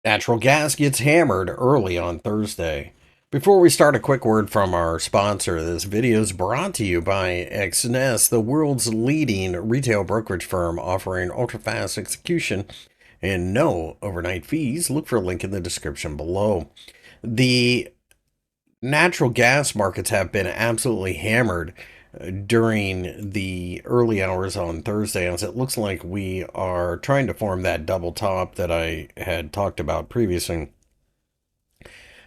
Natural gas gets hammered early on Thursday. Before we start, a quick word from our sponsor. This video is brought to you by FXEmpire, the world's leading retail brokerage firm offering ultra-fast execution and no overnight fees. Look for a link in the description below. The natural gas markets have been absolutely hammered during the early hours on Thursday, as it looks like we are trying to form that double top that I had talked about previously.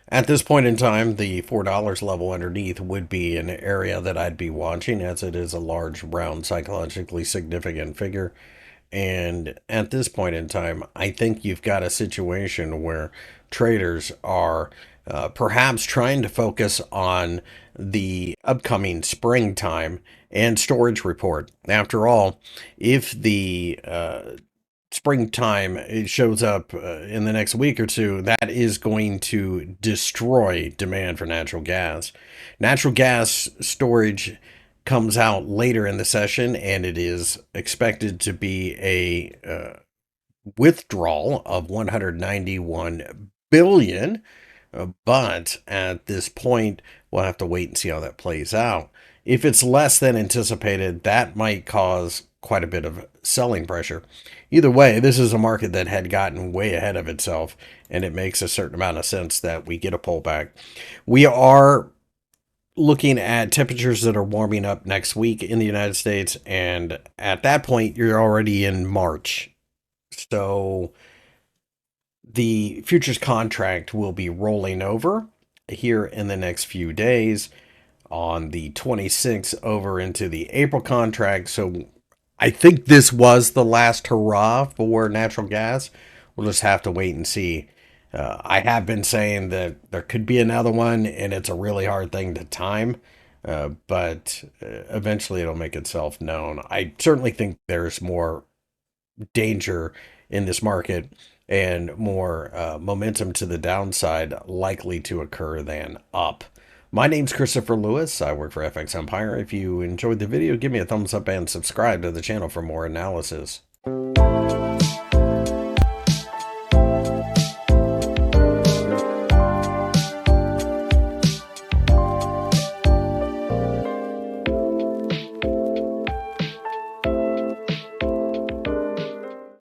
At this point in time, the $4 level underneath would be an area that I'd be watching, as it is a large, round, psychologically significant figure. And at this point in time, I think you've got a situation where traders are perhaps trying to focus on the upcoming springtime and storage report. After all, if the springtime it shows up in the next week or two, that is going to destroy demand for natural gas. Natural gas storage comes out later in the session, and it is expected to be a withdrawal of 191 billion. But at this point, we'll have to wait and see how that plays out. If it's less than anticipated, that might cause quite a bit of selling pressure. Either way, this is a market that had gotten way ahead of itself, and it makes a certain amount of sense that we get a pullback. We are looking at temperatures that are warming up next week in the United States, and at that point, you're already in March. So the futures contract will be rolling over here in the next few days on the 26th over into the April contract. So I think this was the last hurrah for natural gas. We'll just have to wait and see. I have been saying that there could be another one, and it's a really hard thing to time, but eventually it'll make itself known. I certainly think there's more danger in this market and more momentum to the downside likely to occur than up. My name's Christopher Lewis. I work for FXEmpire. If you enjoyed the video, give me a thumbs up and subscribe to the channel for more analysis.